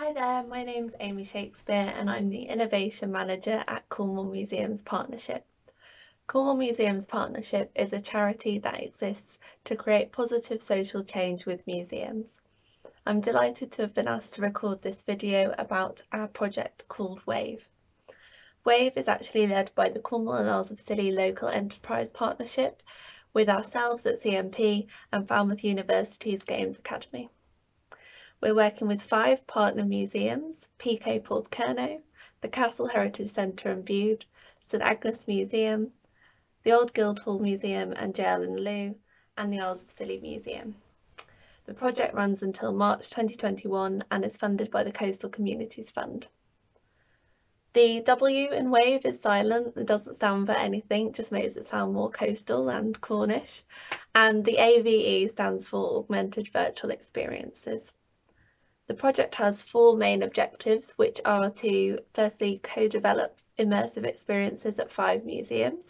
Hi there, my name's Amy Shakespeare and I'm the Innovation Manager at Cornwall Museums Partnership. Cornwall Museums Partnership is a charity that exists to create positive social change with museums. I'm delighted to have been asked to record this video about our project called wAVE. wAVE is actually led by the Cornwall and Isles of Scilly Local Enterprise Partnership with ourselves at CMP and Falmouth University's Games Academy. We're working with 5 partner museums: PK Porthcurno, the Castle Heritage Centre in Bude, St Agnes Museum, the Old Guildhall Museum and Jail in Loo, and the Isles of Scilly Museum. The project runs until March 2021 and is funded by the Coastal Communities Fund. The W in wAVE is silent. It doesn't stand for anything, just makes it sound more coastal and Cornish. And the AVE stands for augmented virtual experiences. The project has 4 main objectives, which are to firstly co-develop immersive experiences at 5 museums,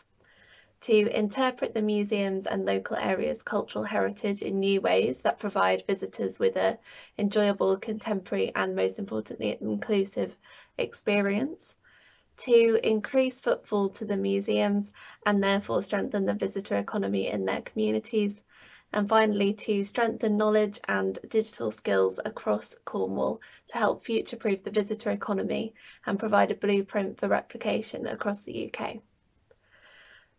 to interpret the museums and local areas' cultural heritage in new ways that provide visitors with an enjoyable, contemporary and most importantly inclusive experience, to increase footfall to the museums and therefore strengthen the visitor economy in their communities, and finally to strengthen knowledge and digital skills across Cornwall to help future-proof the visitor economy and provide a blueprint for replication across the UK.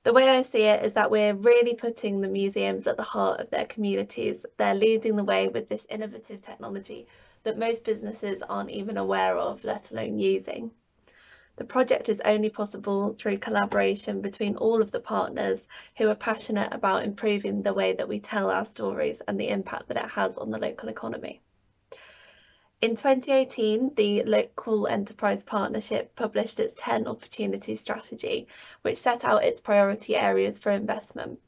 The way I see it is that we're really putting the museums at the heart of their communities. They're leading the way with this innovative technology that most businesses aren't even aware of, let alone using. The project is only possible through collaboration between all of the partners who are passionate about improving the way that we tell our stories and the impact that it has on the local economy. In 2018, the Local Enterprise Partnership published its 10 Opportunity Strategy, which set out its priority areas for investment.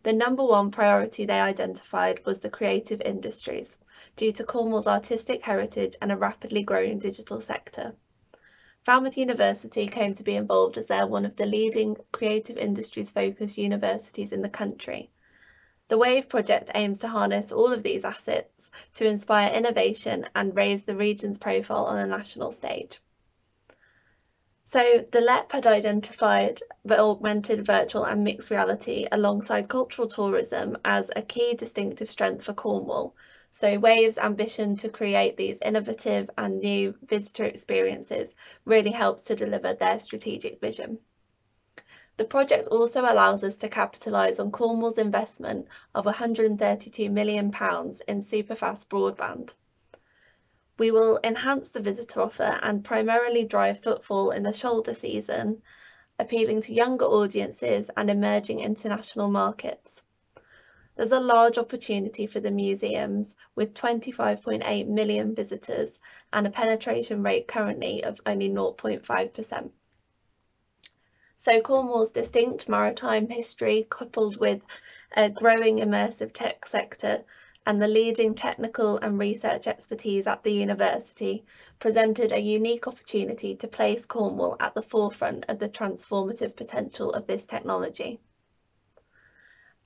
The number 1 priority they identified was the creative industries, due to Cornwall's artistic heritage and a rapidly growing digital sector. Falmouth University came to be involved as they're one of the leading creative industries focused universities in the country. The wAVE project aims to harness all of these assets to inspire innovation and raise the region's profile on a national stage. So the LEP had identified the augmented, virtual and mixed reality alongside cultural tourism as a key distinctive strength for Cornwall. So wAVE's ambition to create these innovative and new visitor experiences really helps to deliver their strategic vision. The project also allows us to capitalise on Cornwall's investment of £132 million in superfast broadband. We will enhance the visitor offer and primarily drive footfall in the shoulder season, appealing to younger audiences and emerging international markets. There's a large opportunity for the museums with 25.8 million visitors and a penetration rate currently of only 0.5%. So Cornwall's distinct maritime history, coupled with a growing immersive tech sector and the leading technical and research expertise at the university, presented a unique opportunity to place Cornwall at the forefront of the transformative potential of this technology.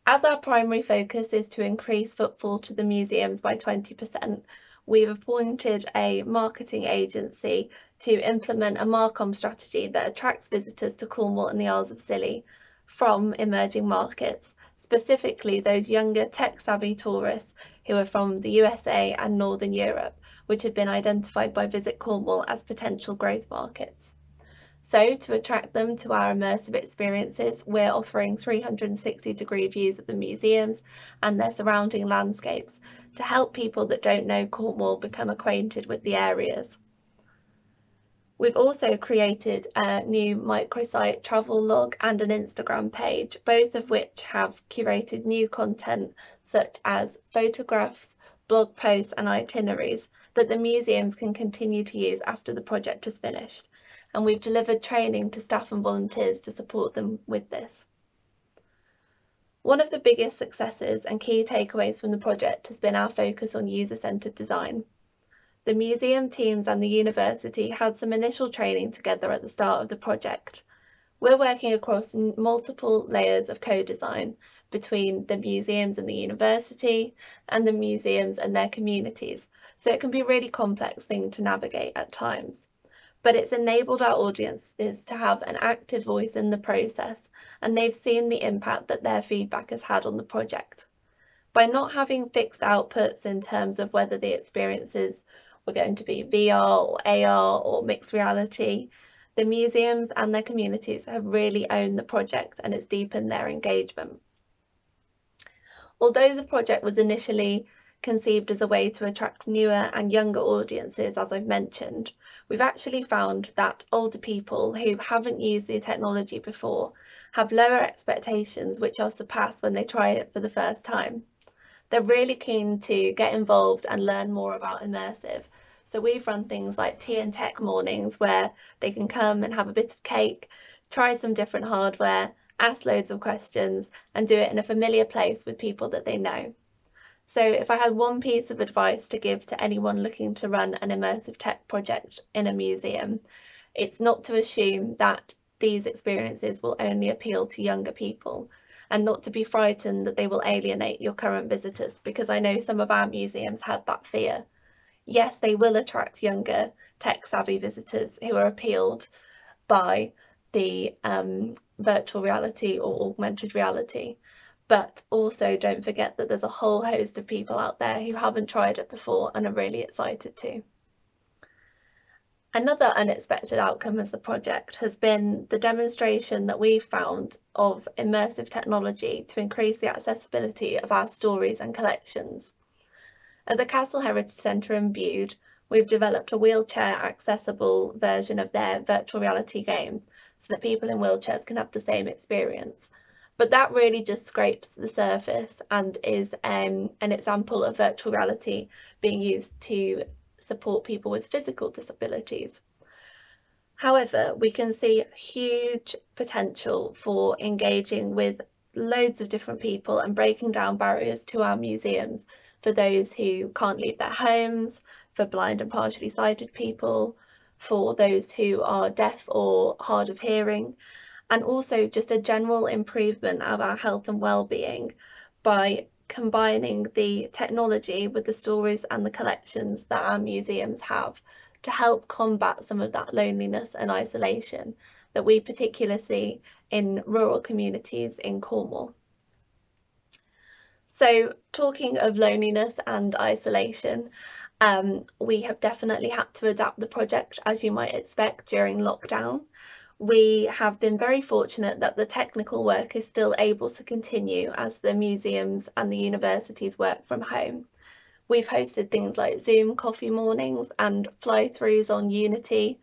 As our primary focus is to increase footfall to the museums by 20%, we've appointed a marketing agency to implement a Marcom strategy that attracts visitors to Cornwall and the Isles of Scilly from emerging markets, specifically those younger tech-savvy tourists who are from the USA and Northern Europe, which have been identified by Visit Cornwall as potential growth markets. So, to attract them to our immersive experiences, we're offering 360-degree views of the museums and their surrounding landscapes to help people that don't know Cornwall become acquainted with the areas. We've also created a new microsite travel log and an Instagram page, both of which have curated new content such as photographs, blog posts and itineraries that the museums can continue to use after the project is finished. And we've delivered training to staff and volunteers to support them with this. One of the biggest successes and key takeaways from the project has been our focus on user-centered design. The museum teams and the university had some initial training together at the start of the project. We're working across multiple layers of co-design, between the museums and the university and the museums and their communities. So it can be a really complex thing to navigate at times. But it's enabled our audiences to have an active voice in the process, and they've seen the impact that their feedback has had on the project. By not having fixed outputs in terms of whether the experiences were going to be VR or AR or mixed reality, the museums and their communities have really owned the project, and it's deepened their engagement. Although the project was initially conceived as a way to attract newer and younger audiences, as I've mentioned, we've actually found that older people who haven't used the technology before have lower expectations, which are surpassed when they try it for the first time. They're really keen to get involved and learn more about immersive. So we've run things like tea and tech mornings where they can come and have a bit of cake, try some different hardware, ask loads of questions, and do it in a familiar place with people that they know. So if I had one piece of advice to give to anyone looking to run an immersive tech project in a museum, it's not to assume that these experiences will only appeal to younger people, and not to be frightened that they will alienate your current visitors, because I know some of our museums had that fear. Yes, they will attract younger tech-savvy visitors who are appealed by the virtual reality or augmented reality. But also don't forget that there's a whole host of people out there who haven't tried it before and are really excited to. Another unexpected outcome of the project has been the demonstration that we've found of immersive technology to increase the accessibility of our stories and collections. At the Castle Heritage Centre in Bude, we've developed a wheelchair accessible version of their virtual reality game so that people in wheelchairs can have the same experience. But that really just scrapes the surface and is an example of virtual reality being used to support people with physical disabilities. However, we can see huge potential for engaging with loads of different people and breaking down barriers to our museums for those who can't leave their homes, for blind and partially sighted people, for those who are deaf or hard of hearing, and also just a general improvement of our health and well-being by combining the technology with the stories and the collections that our museums have to help combat some of that loneliness and isolation that we particularly see in rural communities in Cornwall. So talking of loneliness and isolation, we have definitely had to adapt the project, as you might expect, during lockdown. We have been very fortunate that the technical work is still able to continue as the museums and the universities work from home. We've hosted things like Zoom coffee mornings and fly-throughs on Unity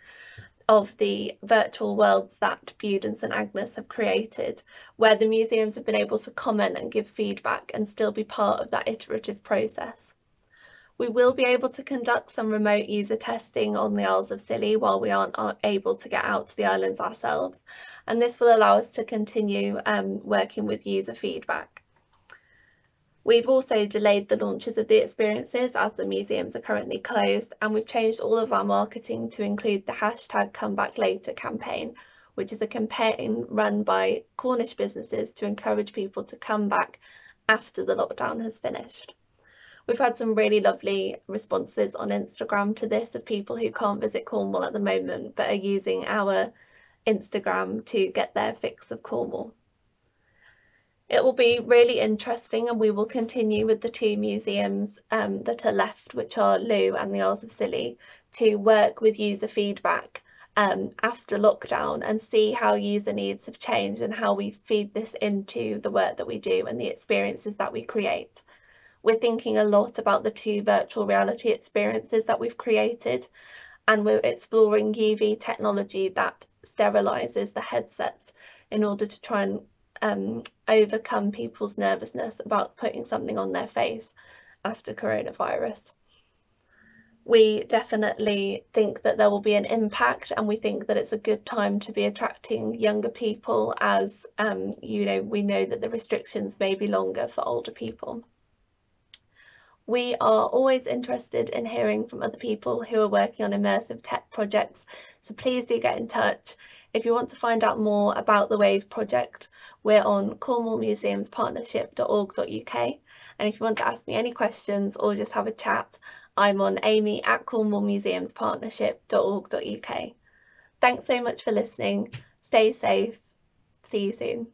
of the virtual worlds that Bude and St Agnes have created, where the museums have been able to comment and give feedback and still be part of that iterative process. We will be able to conduct some remote user testing on the Isles of Scilly while we aren't able to get out to the islands ourselves, and this will allow us to continue working with user feedback. We've also delayed the launches of the experiences as the museums are currently closed, and we've changed all of our marketing to include the #ComeBackLater campaign, which is a campaign run by Cornish businesses to encourage people to come back after the lockdown has finished. We've had some really lovely responses on Instagram to this of people who can't visit Cornwall at the moment but are using our Instagram to get their fix of Cornwall. It will be really interesting, and we will continue with the two museums that are left, which are Lou and the Isles of Scilly, to work with user feedback after lockdown and see how user needs have changed and how we feed this into the work that we do and the experiences that we create. We're thinking a lot about the two virtual reality experiences that we've created, and we're exploring UV technology that sterilises the headsets in order to try and overcome people's nervousness about putting something on their face after coronavirus. We definitely think that there will be an impact, and we think that it's a good time to be attracting younger people as we know that the restrictions may be longer for older people. We are always interested in hearing from other people who are working on immersive tech projects, so please do get in touch. If you want to find out more about the wAVE project, we're on cornwallmuseumspartnership.org.uk, and if you want to ask me any questions or just have a chat, I'm on amy@cornwallmuseumspartnership.org.uk. Thanks so much for listening. Stay safe. See you soon.